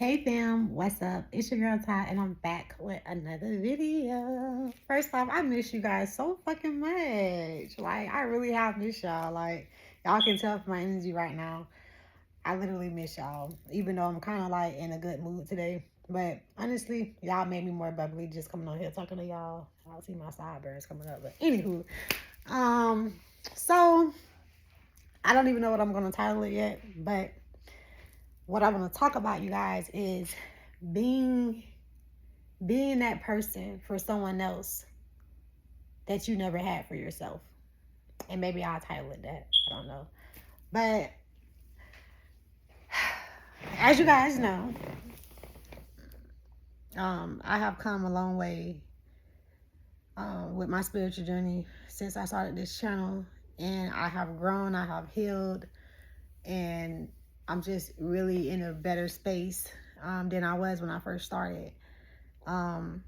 Hey fam, what's up? It's your girl Ty, and I'm back with another video. First off, I miss you guys so fucking much. Like, I really have missed y'all. Like, y'all can tell from my energy right now. I literally miss y'all, even though I'm kind of like in a good mood today. But honestly, y'all made me more bubbly just coming on here talking to y'all. I'll see my sideburns coming up. But anywho, um, so I don't even know what I'm gonna title it yet, but what I want to talk about, you guys, is being being that person for someone else that you never had for yourself. And maybe I'll title it that. I don't know. But as you guys know, I have come a long way with my spiritual journey since I started this channel. And I have grown, I have healed, and I'm just really in a better space than I was when I first started. Um,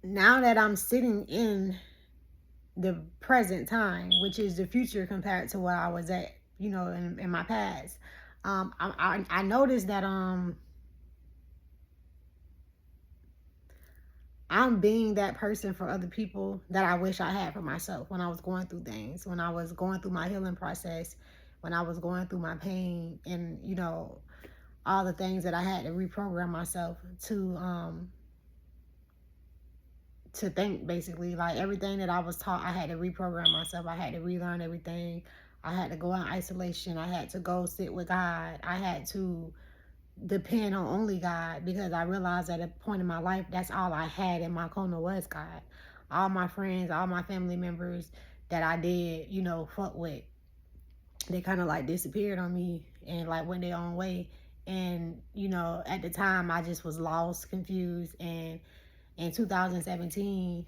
Now that I'm sitting in the present time, which is the future compared to where I was at, in my past, I noticed that I'm being that person for other people that I wish I had for myself when I was going through things, when I was going through my healing process, when I was going through my pain, and all the things that I had to reprogram myself to think. Basically, like everything that I was taught, I had to reprogram myself. I had to relearn everything. I had to go in isolation. I had to go sit with God. I had to depend on only God, because I realized at a point in my life that's all I had in my corner was God. All my friends, all my family members that I did, fuck with, they kind of like disappeared on me and like went their own way. And at the time I just was lost, confused. And in 2017,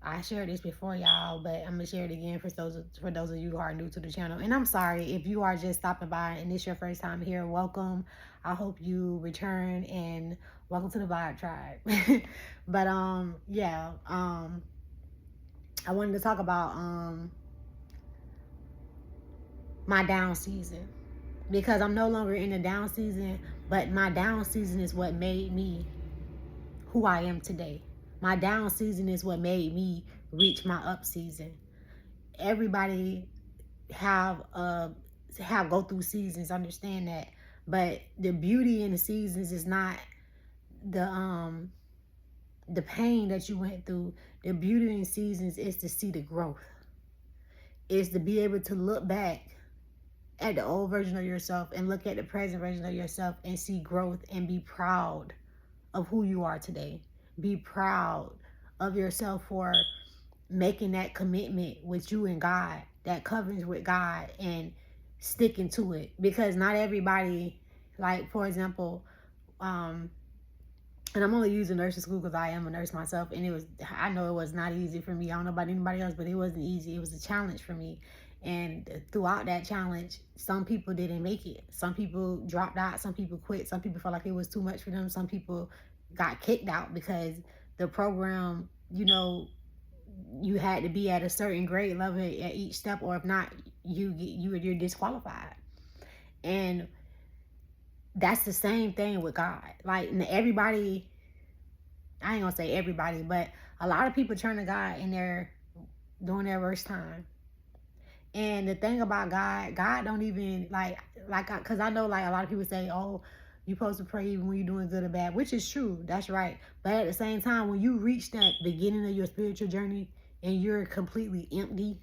I shared this before, y'all, but I'm gonna share it again for those of you who are new to the channel. And I'm sorry if you are just stopping by and it's your first time here. Welcome. I hope you return, and welcome to the Vibe Tribe. But yeah, I wanted to talk about my down season, because I'm no longer in the down season, but my down season is what made me who I am today. My down season is what made me reach my up season. Everybody have go through seasons, understand that. But the beauty in the seasons is not the pain that you went through. The beauty in seasons is to see the growth. Is to be able to look back at the old version of yourself and look at the present version of yourself and see growth and be proud of who you are today. Be proud of yourself for making that commitment with you and God, that covenant with God, and sticking to it. Because not everybody, like for example, and I'm only using nursing school because I am a nurse myself, and I know it was not easy for me. I don't know about anybody else, but it wasn't easy. It was a challenge for me. And throughout that challenge, some people didn't make it. Some people dropped out. Some people quit. Some people felt like it was too much for them. Some people got kicked out because the program, you had to be at a certain grade level at each step, or if not, you're disqualified. And that's the same thing with God. Like everybody, I ain't gonna say everybody, but a lot of people turn to God in during their worst time. And the thing about God don't even because I know like a lot of people say, oh, you're supposed to pray even when you're doing good or bad, which is true. That's right. But at the same time, when you reach that beginning of your spiritual journey and you're completely empty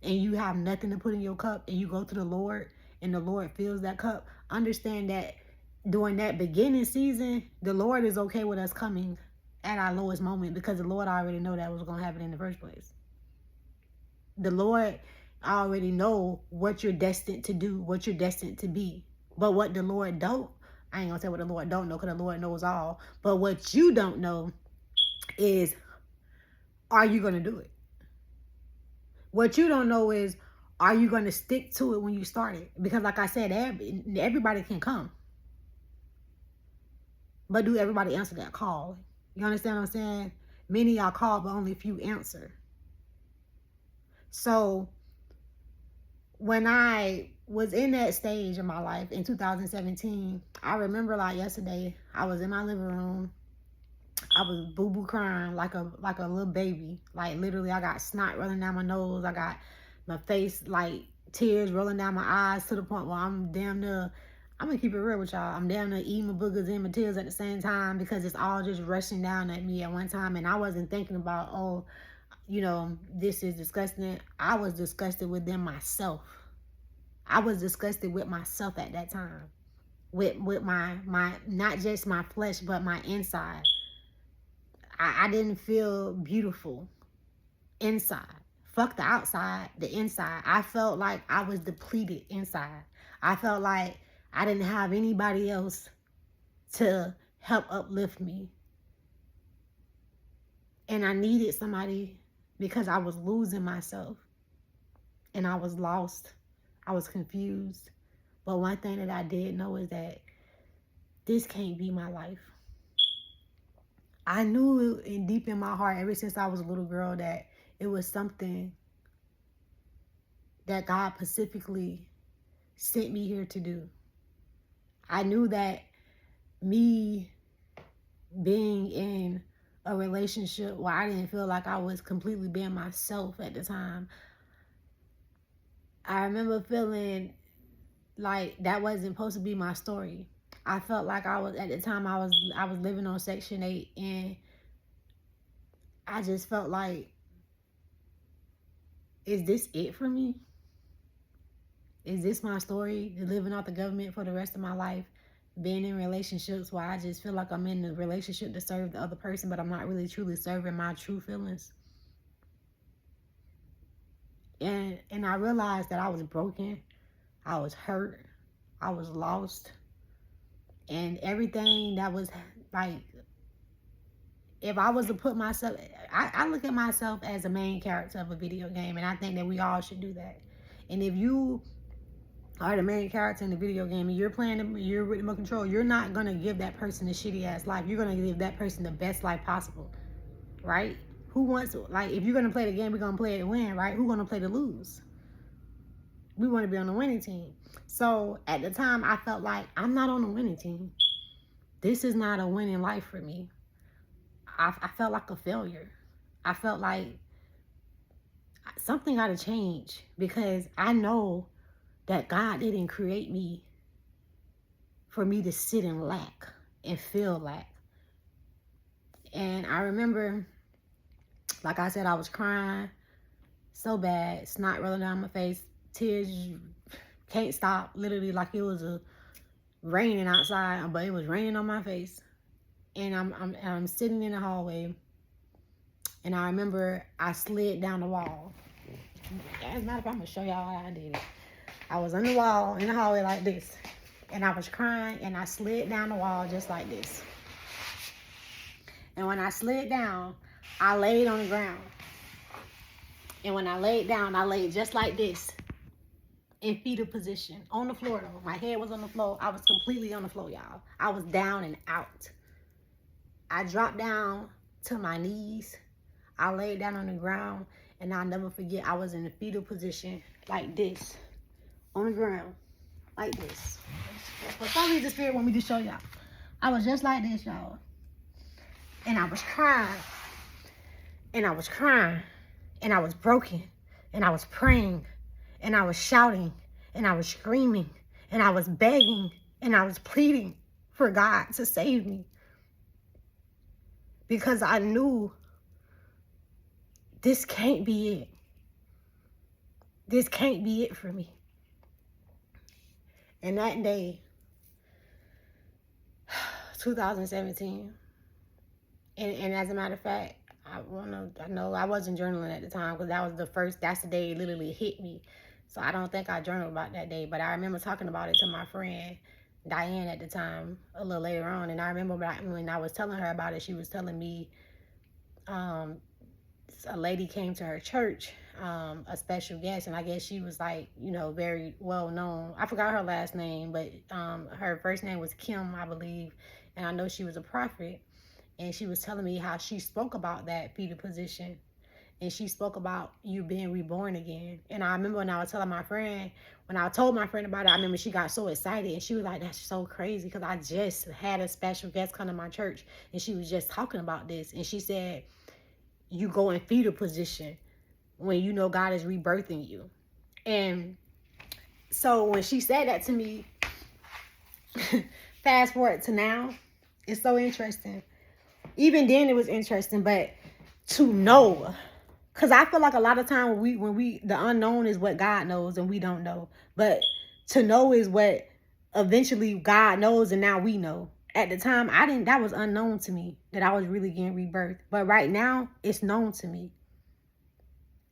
and you have nothing to put in your cup, and you go to the Lord and the Lord fills that cup, understand that during that beginning season, the Lord is okay with us coming at our lowest moment, because the Lord already know that was going to happen in the first place. The Lord already know what you're destined to do, what you're destined to be. But what the Lord don't, I ain't gonna say what the Lord don't know, because the Lord knows all. But what you don't know is, are you gonna do it? What you don't know is, are you gonna stick to it when you start it? Because like I said, everybody can come. But do everybody answer that call? You understand what I'm saying? Many are called, but only few answer. So when I was in that stage of my life in 2017, I remember like yesterday, I was in my living room. I was boo-boo crying like a little baby. Like literally I got snot rolling down my nose. I got my face like tears rolling down my eyes to the point where I'm damn near, I'm gonna keep it real with y'all. I'm damn near eating my boogers and my tears at the same time because it's all just rushing down at me at one time. And I wasn't thinking about, oh, you know, this is disgusting. I was disgusted with them myself. I was disgusted with myself at that time. With my not just my flesh, but my inside. I didn't feel beautiful inside. Fuck the outside, the inside. I felt like I was depleted inside. I felt like I didn't have anybody else to help uplift me. And I needed somebody because I was losing myself. And I was lost. I was confused. But one thing that I did know is that this can't be my life. I knew in deep in my heart, ever since I was a little girl, that it was something that God specifically sent me here to do. I knew that me being in a relationship where I didn't feel like I was completely being myself at the time, I remember feeling like that wasn't supposed to be my story. I felt like I was, at the time I was living on Section 8, and I just felt like, is this it for me? Is this my story? Living off the government for the rest of my life, being in relationships where I just feel like I'm in the relationship to serve the other person, but I'm not really truly serving my true feelings. And I realized that I was broken, I was hurt, I was lost, and everything that was like, if I was to put myself, I look at myself as a main character of a video game, and I think that we all should do that. And if you are the main character in the video game and you're playing, you're with remote control, you're not gonna give that person a shitty ass life. You're gonna give that person the best life possible, right? Who wants to, like, if you're gonna play the game, we're gonna play it to win, right? Who's gonna play to lose? We want to be on the winning team. So at the time, I felt like I'm not on the winning team. This is not a winning life for me. I felt like a failure. I felt like something got to change, because I know that God didn't create me for me to sit in lack and feel lack. And I remember, like I said, I was crying so bad, snot rolling down my face, tears can't stop, literally like it was raining outside, but it was raining on my face. And I'm sitting in the hallway, and I remember I slid down the wall. As a matter of fact, I'm gonna show y'all how I did it. I was on the wall in the hallway like this, and I was crying, and I slid down the wall just like this. And when I slid down, I laid on the ground. And when I laid down, I laid just like this, in fetal position, on the floor though. My head was on the floor. I was completely on the floor, y'all. I was down and out. I dropped down to my knees. I laid down on the ground, and I'll never forget, I was in a fetal position like this, on the ground, like this. For some reason, the Spirit want me to show y'all. I was just like this, y'all. And I was crying, and I was crying, and I was broken, and I was praying, and I was shouting, and I was screaming, and I was begging, and I was pleading for God to save me. Because I knew this can't be it. This can't be it for me. And that day, 2017, and as a matter of fact, I know I wasn't journaling at the time, because that's the day it literally hit me. So I don't think I journaled about that day, but I remember talking about it to my friend Diane at the time, a little later on. And I remember when I was telling her about it, she was telling me a lady came to her church, a special guest, and I guess she was like, you know, very well known. I forgot her last name, but her first name was Kim, I believe, and I know she was a prophet. And she was telling me how she spoke about that fetal position, and she spoke about you being reborn again. And I remember when I was telling my friend, when I told my friend about it, I remember she got so excited, and she was like, that's so crazy, because I just had a special guest come to my church, and she was just talking about this. And she said, you go in fetal position when you know God is rebirthing you. And so when she said that to me, fast forward to now, it's so interesting. Even then it was interesting, but to know, because I feel like a lot of time when we the unknown is what God knows and we don't know, but to know is what eventually God knows, and now we know. At the time, that was unknown to me, that I was really getting rebirth. But right now, it's known to me.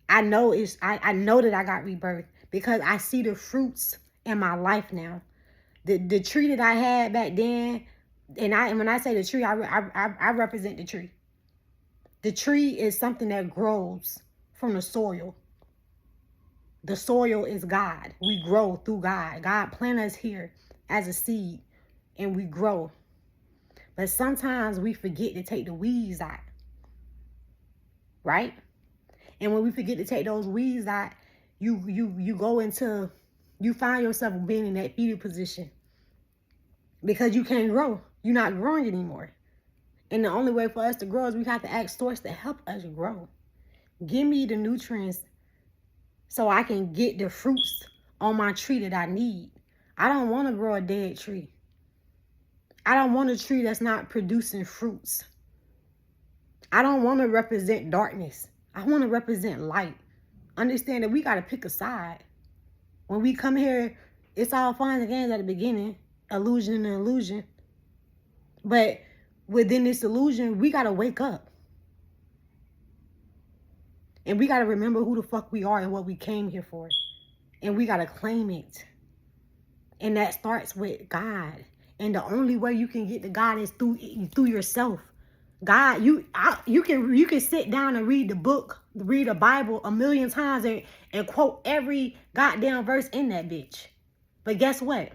I know I know that I got rebirth because I see the fruits in my life now. The tree that I had back then, and when I say the tree, I represent the tree. The tree is something that grows from the soil. The soil is God. We grow through God. God planted us here as a seed, and we grow. But sometimes we forget to take the weeds out, right? And when we forget to take those weeds out, you go into, you find yourself being in that fetal position because you can't grow. You're not growing anymore. And the only way for us to grow is we have to ask source to help us grow. Give me the nutrients so I can get the fruits on my tree that I need. I don't want to grow a dead tree. I don't want a tree that's not producing fruits. I don't want to represent darkness. I want to represent light. Understand that we got to pick a side. When we come here, it's all fun and games at the beginning. Illusion and illusion. But within this illusion, we got to wake up. And we got to remember who the fuck we are and what we came here for. And we got to claim it. And that starts with God. And the only way you can get to God is through yourself. God, you can sit down and read the Bible a million times and quote every goddamn verse in that bitch. But guess what?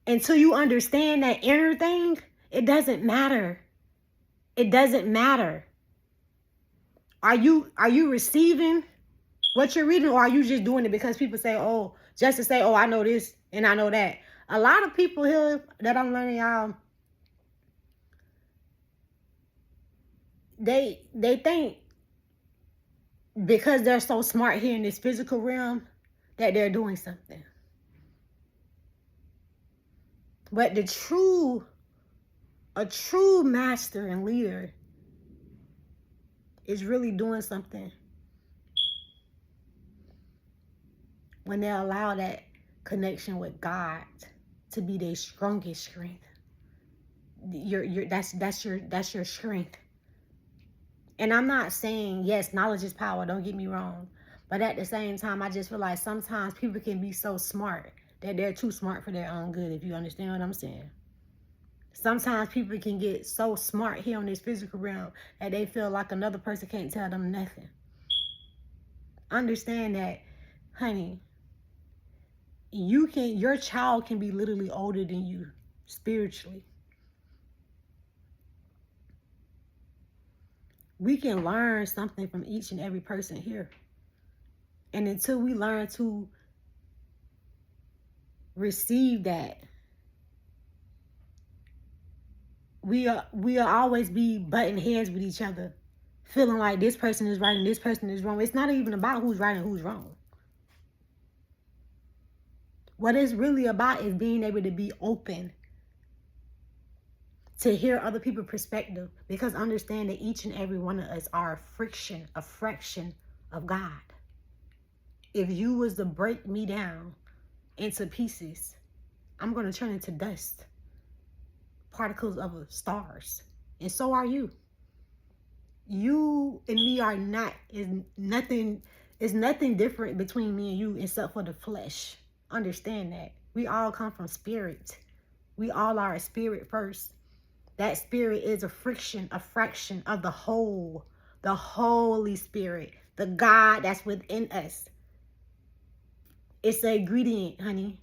Until you understand that inner thing, it doesn't matter. It doesn't matter. Are you receiving what you're reading, or are you just doing it because people say, oh, just to say, oh, I know this and I know that? A lot of people here that I'm learning, y'all, they think because they're so smart here in this physical realm that they're doing something. But a true master and leader is really doing something when they allow that connection with God to be their strongest strength. That's your strength. And I'm not saying, yes, knowledge is power, don't get me wrong. But at the same time, I just feel like sometimes people can be so smart that they're too smart for their own good, if you understand what I'm saying. Sometimes people can get so smart here on this physical realm that they feel like another person can't tell them nothing. Understand that, honey, your child can be literally older than you spiritually. We can learn something from each and every person here. And until we learn to receive that, we'll always be butting heads with each other, feeling like this person is right and this person is wrong. It's not even about who's right and who's wrong. What it's really about is being able to be open to hear other people's perspective, because understand that each and every one of us are a fraction of God. If you was to break me down into pieces, I'm going to turn into dust, particles of stars, and so are you. You and me are is nothing different between me and you except for the flesh. Understand that. We all come from spirit. We all are a spirit first. That spirit is a fraction of the whole, the Holy Spirit, the God that's within us. It's the ingredient, honey.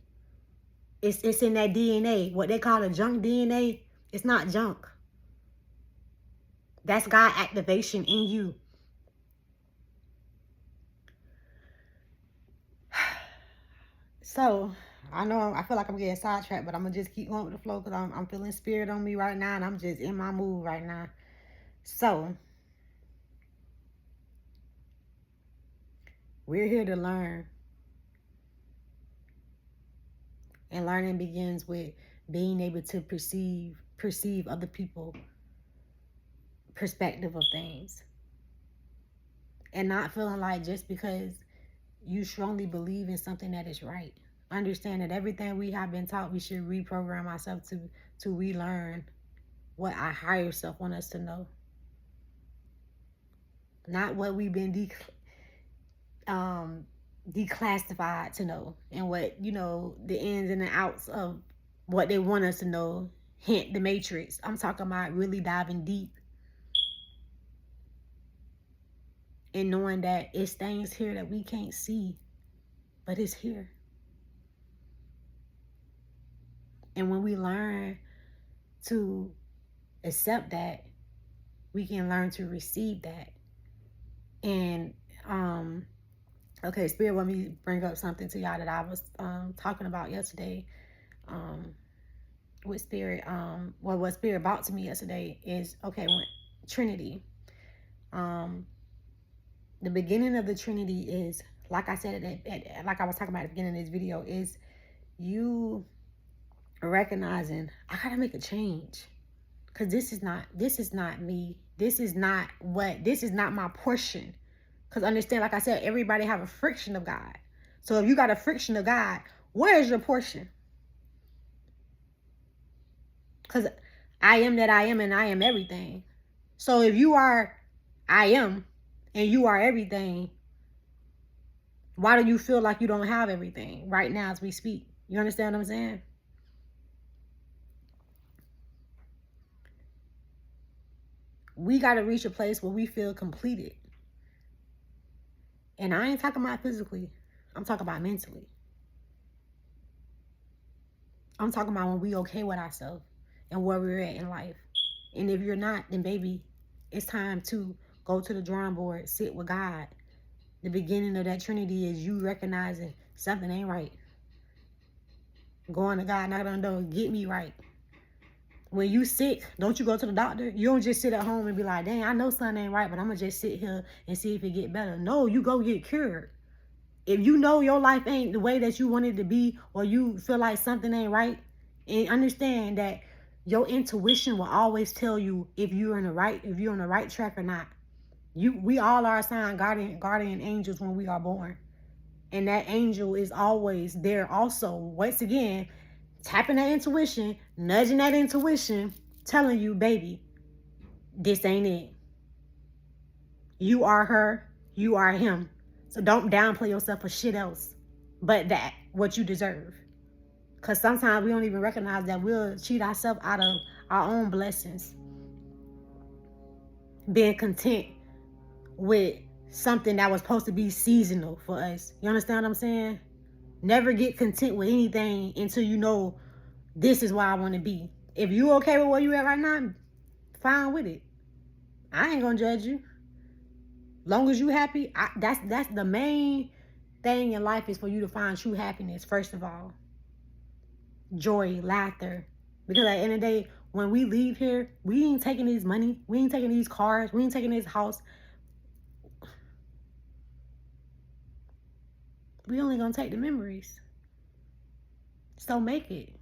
It's in that DNA. What they call a junk DNA, it's not junk. That's God activation in you. So I know I feel like I'm getting sidetracked, but I'm gonna just keep going with the flow because I'm feeling spirit on me right now, and I'm just in my mood right now. So we're here to learn, and learning begins with being able to perceive other people perspective of things, and not feeling like just because you strongly believe in something that is right. Understand that everything we have been taught, we should reprogram ourselves to relearn what our higher self want us to know, not what we've been declassified to know, and what the ins and the outs of what they want us to know. Hint, the Matrix. I'm talking about really diving deep and knowing that it's things here that we can't see, but it's here. And when we learn to accept that, we can learn to receive that. And okay, Spirit want me to bring up something to y'all that I was talking about yesterday. With Spirit, what Spirit brought to me yesterday is, okay, when Trinity. The beginning of the Trinity is, like I said, like I was talking about at the beginning of this video, is you recognizing I gotta make a change, because this is not me. This is not my portion. Because understand, like I said, everybody have a friction of God. So if you got a friction of God, where is your portion? Because I am that I am, and I am everything. So if you are I am and you are everything, why do you feel like you don't have everything right now as we speak? You understand what I'm saying? We got to reach a place where we feel completed. And I ain't talking about physically. I'm talking about mentally. I'm talking about when we okay with ourselves and where we're at in life. And if you're not, then baby, it's time to go to the drawing board, sit with God. The beginning of that Trinity is you recognizing something ain't right. Going to God, knocking on the door, get me right. When you sick, don't you go to the doctor? You don't just sit at home and be like, dang, I know something ain't right, but I'm going to just sit here and see if it get better. No, you go get cured. If you know your life ain't the way that you want it to be, or you feel like something ain't right, and understand that your intuition will always tell you if you're on the right track or not. We all are assigned guardian angels when we are born. And that angel is always there also. Once again, tapping that intuition, nudging that intuition, telling you, baby, this ain't it. You are her, you are him. So don't downplay yourself for shit else but that, what you deserve. Because sometimes we don't even recognize that we'll cheat ourselves out of our own blessings. Being content with something that was supposed to be seasonal for us. You understand what I'm saying? Never get content with anything until you know this is where I want to be. If you okay with where you at right now, fine with it. I ain't gonna judge you. Long as you happy, that's the main thing in life, is for you to find true happiness, first of all. Joy, laughter. Because at the end of the day, when we leave here, we ain't taking these money, we ain't taking these cars, we ain't taking this house. We only gonna take the memories. So make a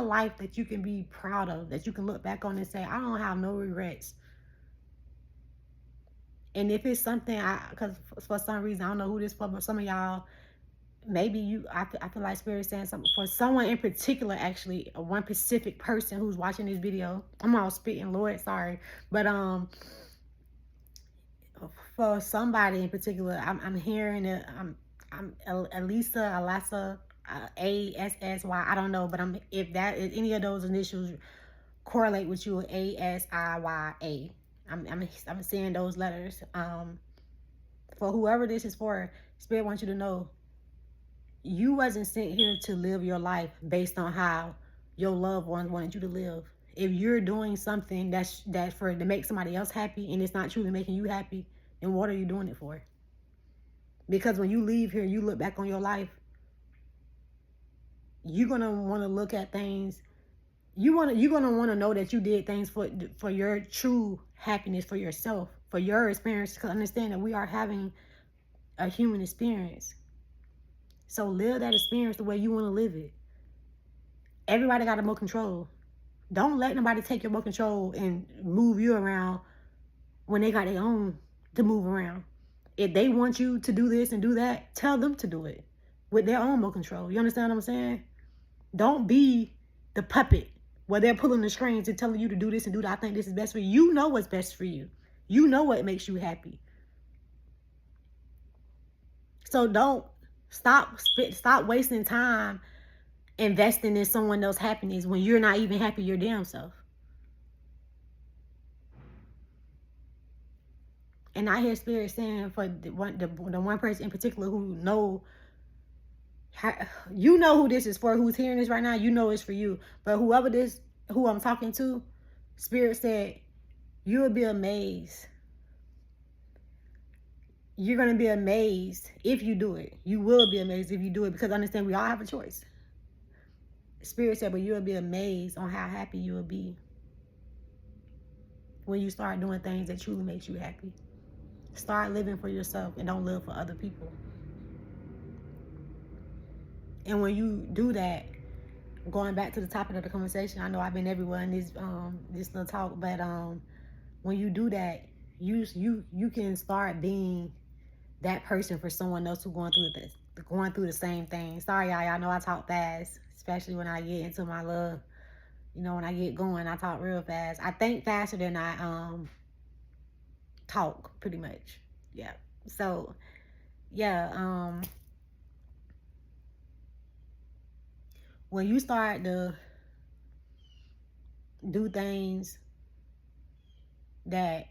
life that you can be proud of, that you can look back on and say, I don't have no regrets. And if it's something, because for some reason, I don't know who this for, but some of y'all, maybe I feel like Spirit saying something for someone in particular, actually, one specific person who's watching this video. I'm all spitting, Lord, sorry. But for somebody in particular, I'm hearing it. I'm Alassa, ASSY. I don't know, but if that is any of those initials correlate with you, ASIYA. I'm seeing those letters. For whoever this is for, Spirit wants you to know you wasn't sent here to live your life based on how your loved ones wanted you to live. If you're doing something that's to make somebody else happy and it's not truly making you happy, then what are you doing it for? Because when you leave here, you look back on your life, you're gonna want to look at things. You're gonna want to know that you did things for your true happiness, for yourself, for your experience. To understand that we are having a human experience. So live that experience the way you want to live it. Everybody got remote control. Don't let nobody take your remote control and move you around when they got their own to move around. If they want you to do this and do that, tell them to do it with their own remote control. You understand what I'm saying? Don't be the puppet where they're pulling the strings and telling you to do this and do that. I think this is best for you. You know what's best for you. You know what makes you happy. So don't stop wasting time investing in someone else's happiness when you're not even happy your damn self. And I hear Spirit saying for the one person in particular who you know who this is for, who's hearing this right now, you know it's for you. But who I'm talking to, Spirit said, you'll be amazed. You're going to be amazed if you do it. You will be amazed if you do it, because understand we all have a choice. Spirit said, but you'll be amazed on how happy you will be when you start doing things that truly makes you happy. Start living for yourself and don't live for other people. And when you do that, going back to the topic of the conversation, I know I've been everywhere in this little talk, but when you do that, you can start being that person for someone else who's going through the same thing. Sorry, y'all know I talk fast, especially when I get into my love. You know, when I get going, I talk real fast. I think faster than I talk, pretty much. Yeah. So, yeah. When you start to do things that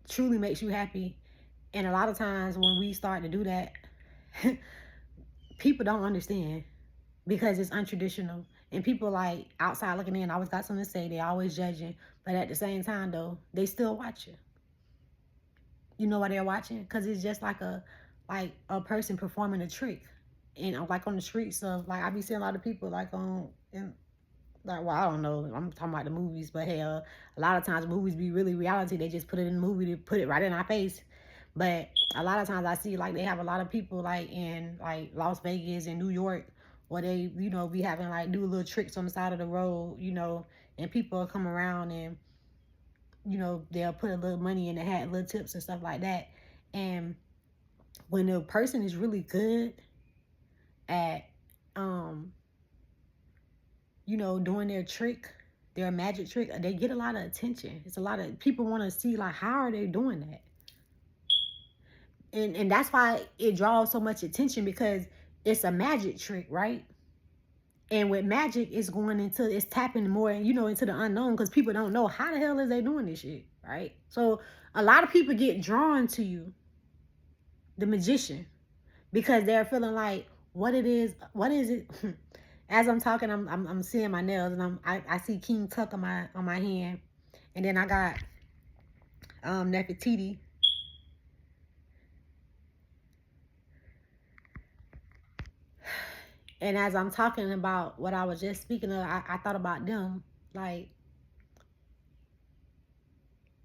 truly makes you happy, and a lot of times when we start to do that, people don't understand because it's untraditional. And people like outside looking in always got something to say. They always judging. But at the same time, though, they still watching. You know why they're watching? Because it's just like a person performing a trick. And like on the streets of, like, I be seeing a lot of people like well, I don't know, I'm talking about the movies, but hell, a lot of times movies be really reality. They just put it in the movie to put it right in our face. But a lot of times I see like they have a lot of people like in like Las Vegas and New York where they, you know, be having like do little tricks on the side of the road, you know, and people will come around and, you know, they'll put a little money in the hat, little tips and stuff like that. And when the person is really good at you know, doing their trick, their magic trick, they get a lot of attention. It's a lot of people want to see like, how are they doing that? And that's why it draws so much attention, because it's a magic trick, right? And with magic, it's tapping more, you know, into the unknown, because people don't know how the hell is they doing this shit, right? So a lot of people get drawn to you, the magician, because they're feeling like, what is it? As I'm talking, I'm seeing my nails, and I see King Tut on my hand, and then I got Nefertiti. And as I'm talking about what I was just speaking of, I thought about them. Like,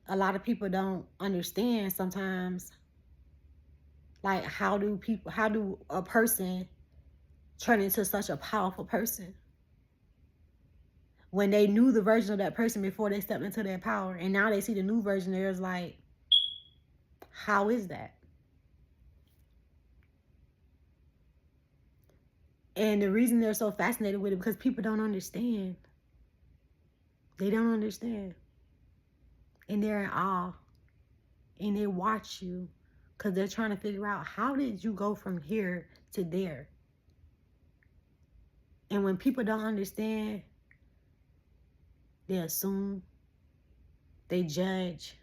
a lot of people don't understand sometimes, like, how do a person turn into such a powerful person when they knew the version of that person before they stepped into their power, and now they see the new version. There's like, how is that? And the reason they're so fascinated with it, because people don't understand. They don't understand. And they're in awe. And they watch you because they're trying to figure out, how did you go from here to there? And when people don't understand, they assume, they judge.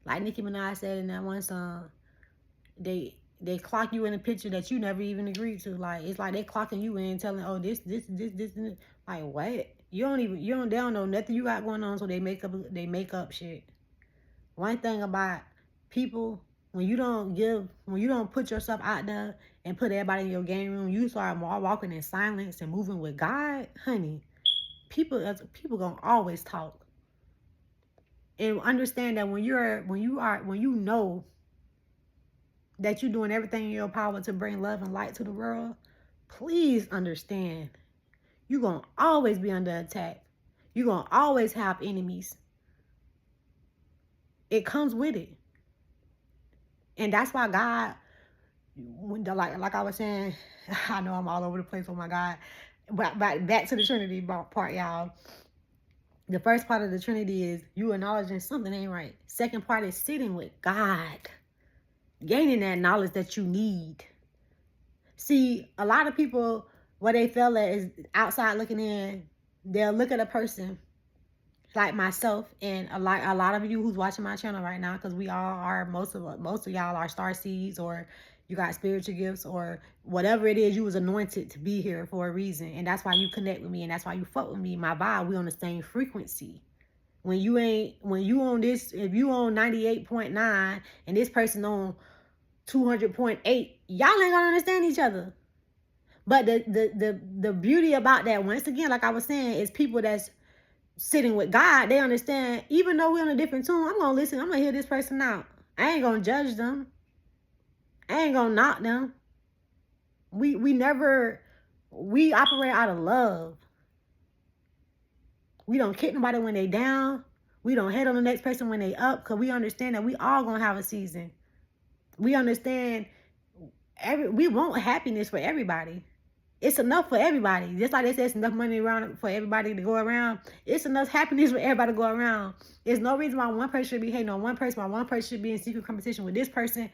Like Nicki Minaj said in that one song, they clock you in a picture that you never even agreed to. Like, it's like they clocking you in, telling, oh, this. Like, what? They don't know nothing you got going on, so they make up shit. One thing about people, when you don't put yourself out there and put everybody in your game room, you start walking in silence and moving with God, honey, people gonna always talk. And understand that when you know that you're doing everything in your power to bring love and light to the world, please understand you're gonna always be under attack. You're gonna always have enemies. It comes with it. And that's why God, like I was saying, I know I'm all over the place, oh my God. But back to the Trinity part, y'all. The first part of the Trinity is you acknowledging something ain't right. Second part is sitting with God, gaining that knowledge that you need. See, a lot of people, what they feel that is outside looking in, they'll look at a person like myself and a lot of you who's watching my channel right now, because we all are, most of y'all are star seeds, or you got spiritual gifts, or whatever it is, you was anointed to be here for a reason, and that's why you connect with me, and that's why you fuck with me. My vibe, we on the same frequency. When you on this, if you on 98.9 and this person on 200.8, y'all ain't gonna understand each other. But the beauty about that, once again, like I was saying, is people that's sitting with God, they understand, even though we're on a different tune, I'm gonna listen, I'm gonna hear this person out. I ain't gonna judge them. I ain't gonna knock them. We operate out of love. We don't kick nobody when they down. We don't hate on the next person when they up, because we understand that we all gonna have a season. We understand we want happiness for everybody. It's enough for everybody. Just like they said, it's enough money around for everybody to go around. It's enough happiness for everybody to go around. There's no reason why one person should be hating on one person, why one person should be in secret competition with this person.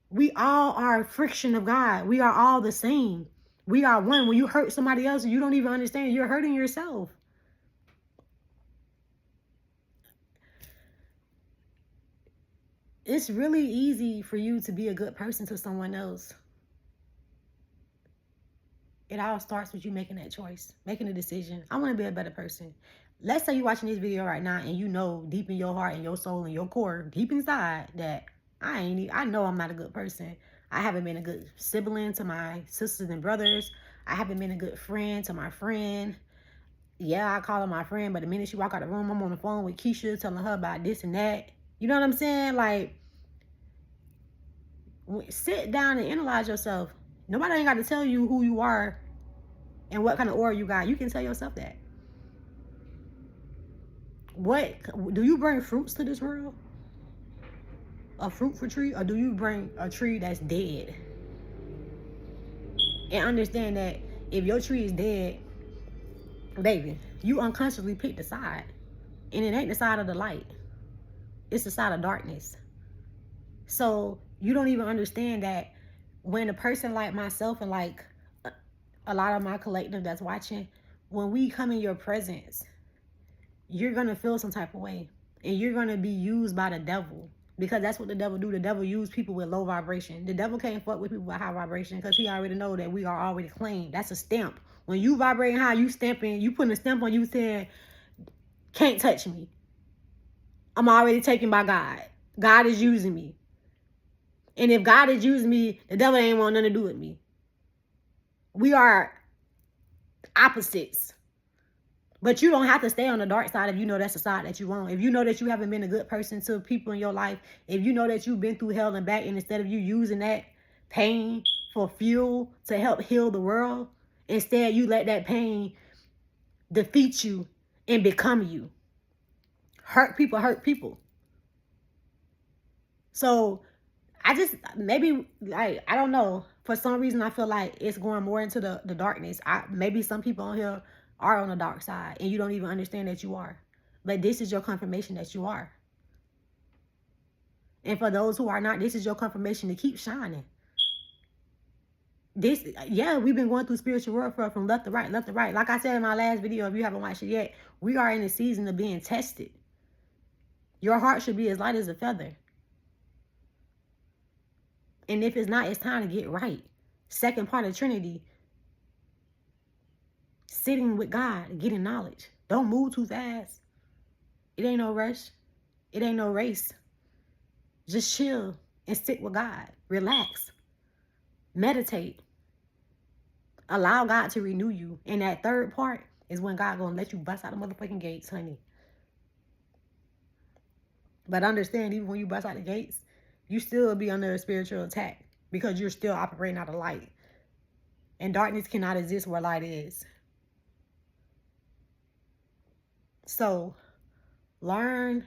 We all are a friction of God. We are all the same. We are one. When you hurt somebody else, you don't even understand. You're hurting yourself. It's really easy for you to be a good person to someone else. It all starts with you making that choice, making a decision. I want to be a better person. Let's say you're watching this video right now and you know deep in your heart and your soul and your core, deep inside, that I know I'm not a good person. I haven't been a good sibling to my sisters and brothers. I haven't been a good friend to my friend. Yeah, I call her my friend, but the minute she walk out the room, I'm on the phone with Keisha telling her about this and that. You know what I'm saying? Like, sit down and analyze yourself. Nobody ain't got to tell you who you are and what kind of aura you got. You can tell yourself that. What do you bring fruits to this world? A fruitful tree, or do you bring a tree that's dead? And understand that if your tree is dead, baby, you unconsciously pick the side, and it ain't the side of the light. It's the side of darkness. So you don't even understand that when a person like myself and like a lot of my collective that's watching, when we come in your presence, you're going to feel some type of way. And you're going to be used by the devil. Because that's what the devil do. The devil use people with low vibration. The devil can't fuck with people with high vibration, because he already know that we are already claimed. That's a stamp. When you vibrating high, you stamping, you putting a stamp on you saying, can't touch me. I'm already taken by God. God is using me. And if God is using me, the devil ain't want nothing to do with me. We are opposites. But you don't have to stay on the dark side if you know that's the side that you want. If you know that you haven't been a good person to people in your life, if you know that you've been through hell and back, and instead of you using that pain for fuel to help heal the world, instead you let that pain defeat you and become you. Hurt people hurt people. So I don't know. For some reason, I feel like it's going more into the darkness. Maybe some people on here are on the dark side and you don't even understand that you are. But this is your confirmation that you are. And for those who are not, this is your confirmation to keep shining. We've been going through spiritual warfare from left to right, left to right. Like I said in my last video, if you haven't watched it yet, we are in a season of being tested. Your heart should be as light as a feather. And if it's not, it's time to get right. Second part of Trinity. sitting with God, getting knowledge. Don't move too fast. It ain't no rush. It ain't no race. Just chill and sit with God. Relax. Meditate. Allow God to renew you. And that third part is when God gonna let you bust out the motherfucking gates, honey. But understand, even when you bust out the gates, you still be under a spiritual attack because you're still operating out of light. And darkness cannot exist where light is. So, learn.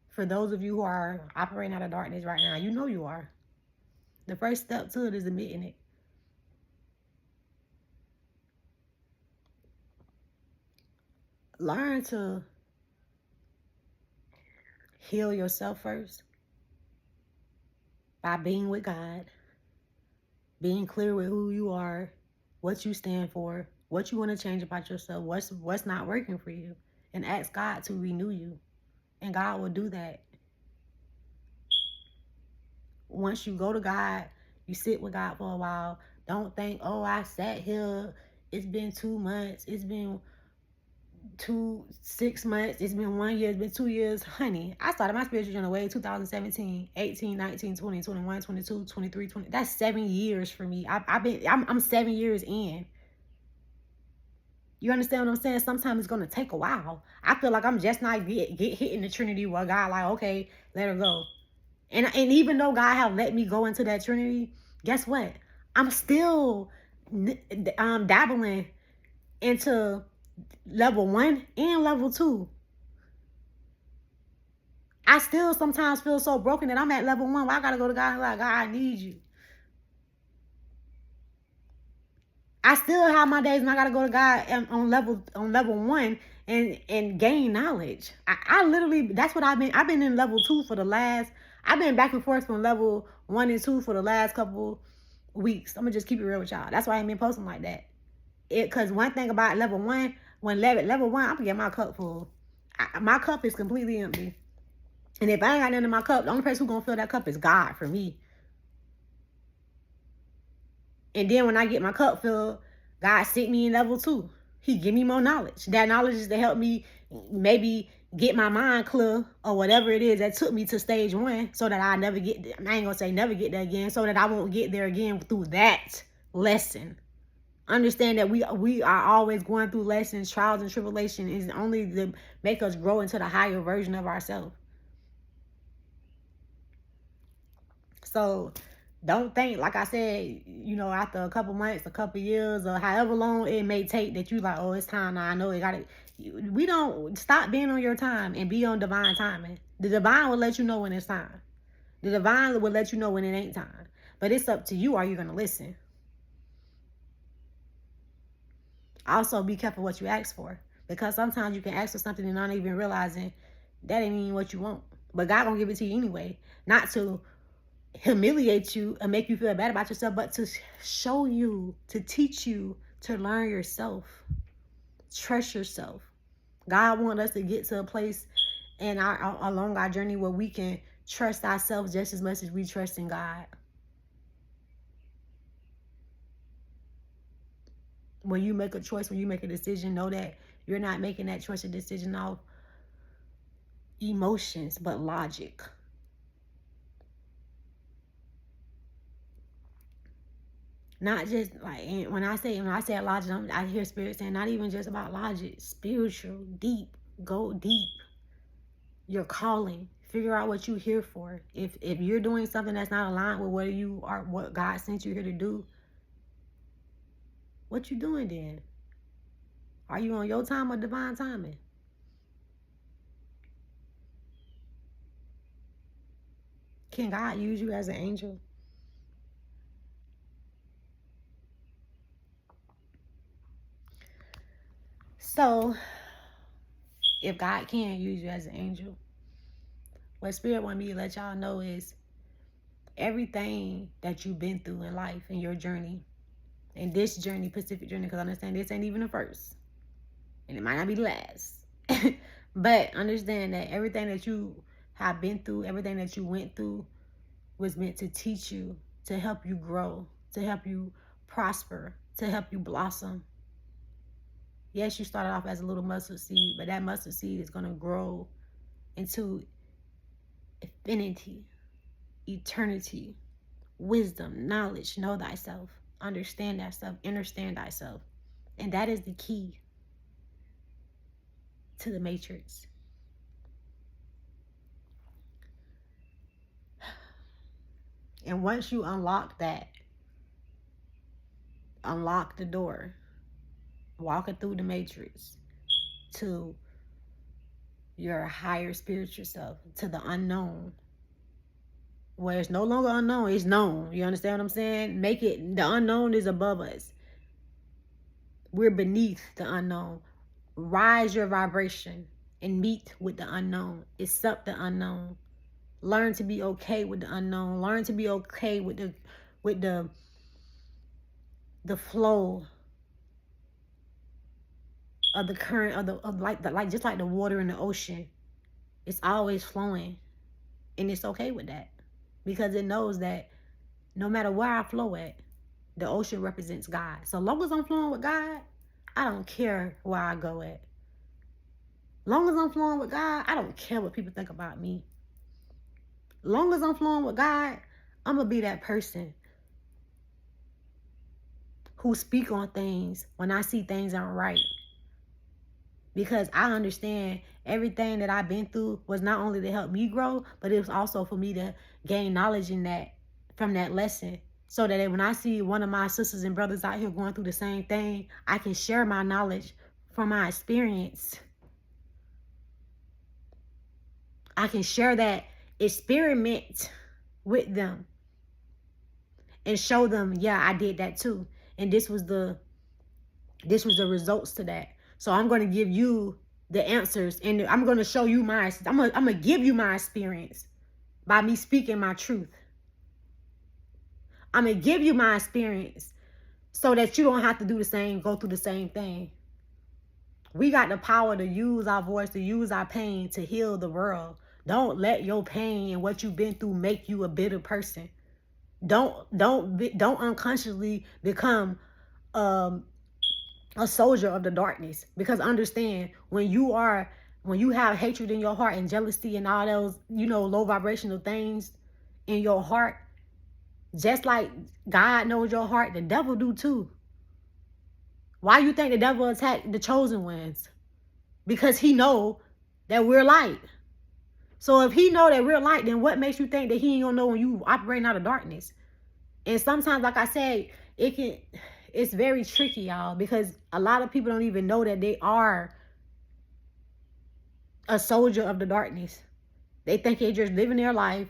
For those of you who are operating out of darkness right now, you know you are. The first step to it is admitting it. Learn to heal yourself first by being with God, being clear with who you are, what you stand for, what you want to change about yourself, what's not working for you, and ask God to renew you. And God will do that. Once you go to God, you sit with God for a while. Don't think, oh, I sat here. It's been 2 months. It's been 6 months. It's been 1 year. It's been 2 years. Honey, I started my spiritual journey way 2017, 18, 19, 20, 21, 22, 23, 20. That's 7 years for me. I'm 7 years in. You understand what I'm saying? Sometimes it's going to take a while. I feel like I'm just not get hit in the Trinity where God like, okay, let her go. And even though God have let me go into that Trinity, guess what? I'm still dabbling into level 1 and level 2. I still sometimes feel so broken that I'm at level 1. Well, I got to go to God and like, God, I need you. I still have my days and I gotta go to God on level 1 and gain knowledge. I literally, that's what I've been in level 2 for the last, I've been back and forth from level 1 and 2 for the last couple weeks. I'm gonna just keep it real with y'all. That's why I ain't been posting like that. Cause one thing about level 1, when level 1, I'm gonna get my cup full. My cup is completely empty. And if I ain't got nothing in my cup, the only person who's gonna fill that cup is God for me. And then when I get my cup filled, God sit me in level 2. He give me more knowledge. That knowledge is to help me maybe get my mind clear or whatever it is that took me to stage 1 so that I ain't gonna say never get there again, so that I won't get there again through that lesson. Understand that we are always going through lessons, trials and tribulation is only to make us grow into the higher version of ourselves. So don't think, like I said, after a couple months, a couple years, or however long it may take that you like, oh, it's time now. I know it got it. We don't stop being on your time and be on divine timing. The divine will let you know when it's time. The divine will let you know when it ain't time. But it's up to you. Are you going to listen? Also, be careful what you ask for. Because sometimes you can ask for something and not even realizing that ain't even what you want. But God gonna give it to you anyway. Not to humiliate you and make you feel bad about yourself, but to show you, to teach you, to learn yourself. Trust yourself. God wants us to get to a place along our journey where we can trust ourselves just as much as we trust in God. When you make a choice, when you make a decision, know that you're not making that choice or decision off emotions, but logic. Not just like, when I say logic, I hear Spirit saying not even just about logic, spiritual, deep, go deep. Your calling, figure out what you're here for. If you're doing something that's not aligned with what God sent you here to do, what you doing then? Are you on your time or divine timing? Can God use you as an angel? So, if God can use you as an angel, what Spirit want me to let y'all know is everything that you've been through in life, in your journey, in this journey, Pacific journey, because I understand this ain't even the first, and it might not be the last. But understand that everything that you have been through, everything that you went through was meant to teach you, to help you grow, to help you prosper, to help you blossom. Yes, you started off as a little mustard seed, but that mustard seed is going to grow into infinity, eternity, wisdom, knowledge, know thyself, understand thyself, understand thyself. And that is the key to the matrix. And once you unlock that, unlock the door, walking through the matrix to your higher spiritual self, to the unknown, where it's no longer unknown, it's known. You understand what I'm saying? Make it, the unknown is above us. We're beneath the unknown. Rise your vibration and meet with the unknown. Accept the unknown. Learn to be okay with the unknown. Learn to be okay with the flow of the current of just like the water in the ocean. It's always flowing, and it's okay with that, because it knows that no matter where I flow at, the ocean represents God. So long as I'm flowing with God, I don't care where I go at. Long as I'm flowing with God, I don't care what people think about me. Long as I'm flowing with God, I'm gonna be that person who speak on things when I see things aren't right. Because I understand everything that I've been through was not only to help me grow, but it was also for me to gain knowledge in that, from that lesson. So that when I see one of my sisters and brothers out here going through the same thing, I can share my knowledge from my experience. I can share that experiment with them and show them, yeah, I did that too. And this was the results to that. So I'm going to give you the answers, and I'm going to show you I'm going to give you my experience by me speaking my truth. I'm going to give you my experience so that you don't have to do the same, go through the same thing. We got the power to use our voice, to use our pain to heal the world. Don't let your pain and what you've been through make you a bitter person. Don't unconsciously become a soldier of the darkness. Because understand, when you have hatred in your heart and jealousy and all those, low vibrational things in your heart, just like God knows your heart, the devil do too. Why you think the devil attacked the chosen ones? Because he know that we're light. So if he know that we're light, then what makes you think that he ain't gonna know when you operating out of darkness? And sometimes, like I said, it's very tricky, y'all, because a lot of people don't even know that they are a soldier of the darkness. They think they're just living their life,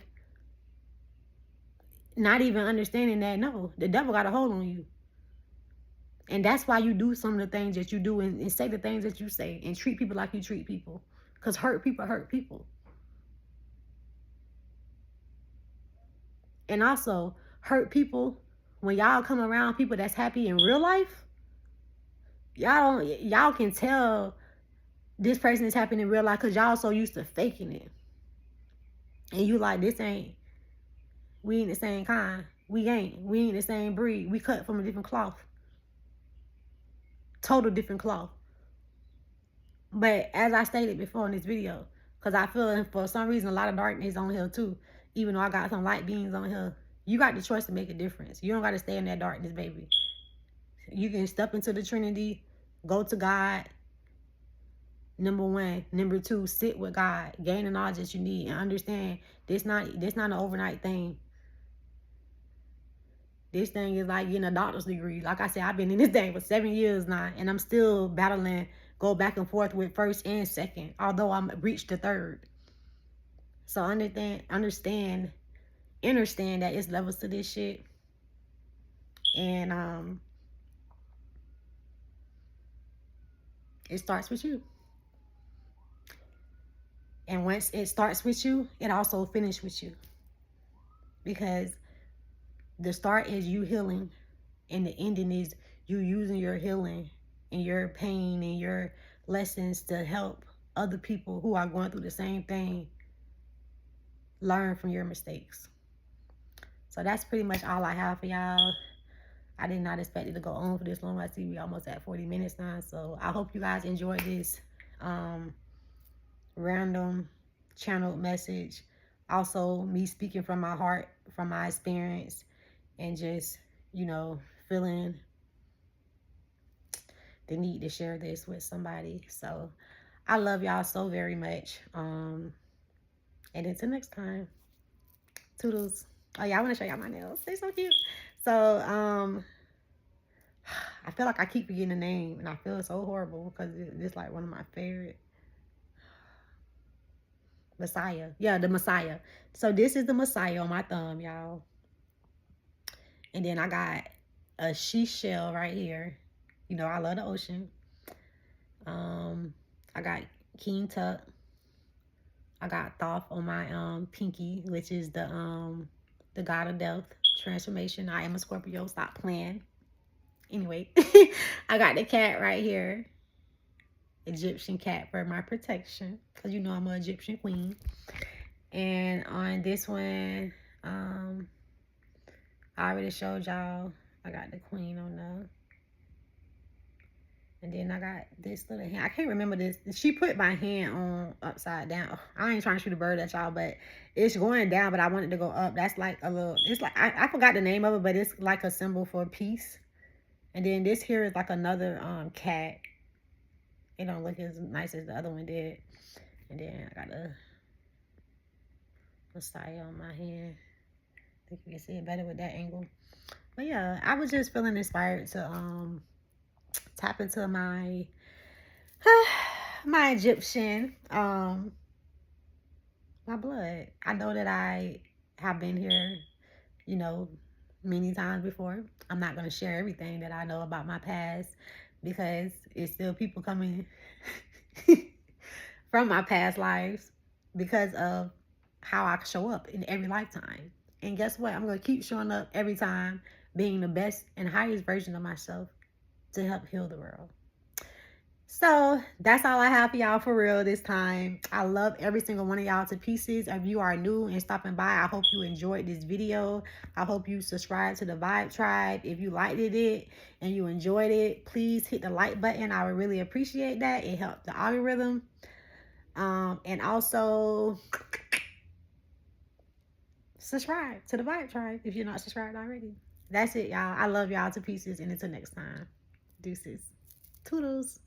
not even understanding that, no, the devil got a hold on you. And that's why you do some of the things that you do, and say the things that you say, and treat people like you treat people. Because hurt people hurt people. And also, hurt people, when y'all come around people that's happy in real life, y'all can tell this person is happy in real life because y'all so used to faking it. And you like, we ain't the same kind. We ain't the same breed. We cut from a different cloth. Total different cloth. But as I stated before in this video, because I feel for some reason a lot of darkness on here too, even though I got some light beings on here, you got the choice to make a difference. You don't got to stay in that darkness, baby. You can step into the Trinity, go to God. Number one. Number two, sit with God. Gain the knowledge that you need, and understand this not an overnight thing. This thing is like getting a doctor's degree. Like I said, I've been in this thing for 7 years now, and I'm still battling, go back and forth with first and second, although I'm reached the third. So understand that it's levels to this shit. And it starts with you. And once it starts with you, it also finishes with you. Because the start is you healing, and the ending is you using your healing and your pain and your lessons to help other people who are going through the same thing learn from your mistakes. So that's pretty much all I have for y'all. I did not expect it to go on for this long. I see we almost at 40 minutes now. So I hope you guys enjoyed this random channeled message. Also, me speaking from my heart, from my experience, and just, you know, feeling the need to share this with somebody. So I love y'all so very much. And until next time, toodles. Oh yeah, I want to show y'all my nails. They're so cute. So I feel like I keep forgetting the name, and I feel so horrible because it's like one of my favorite. Messiah. Yeah, the Messiah. So this is the Messiah on my thumb, y'all. And then I got a she shell right here. You know, I love the ocean. I got King Tut. I got Thoth on my pinky, which is the god of death, transformation. I am a Scorpio. Stop playing. Anyway, I got the cat right here. Egyptian cat for my protection, because you know I'm an Egyptian queen. And on this one, I already showed y'all. I got the queen on there. And then I got this little hand. I can't remember this. She put my hand on upside down. I ain't trying to shoot a bird at y'all, but it's going down, but I want it to go up. That's like a little, it's like, I forgot the name of it, but it's like a symbol for peace. And then this here is like another cat. It don't look as nice as the other one did. And then I got a Messiah on my hand. I think you can see it better with that angle. But yeah, I was just feeling inspired to tap into my my Egyptian, my blood. I know that I have been here, you know, many times before. I'm not going to share everything that I know about my past, because it's still people coming from my past lives because of how I show up in every lifetime. And guess what? I'm going to keep showing up every time, being the best and highest version of myself to help heal the world. So that's all I have for y'all for real this time. I love every single one of y'all to pieces. If you are new and stopping by, I hope you enjoyed this video. I hope you subscribe to the Vibe Tribe. If you liked it and you enjoyed it, please hit the like button. I would really appreciate that. It helped the algorithm. And also subscribe to the Vibe Tribe if you're not subscribed already. That's it, y'all. I love y'all to pieces, and until next time, deuces. Toodles.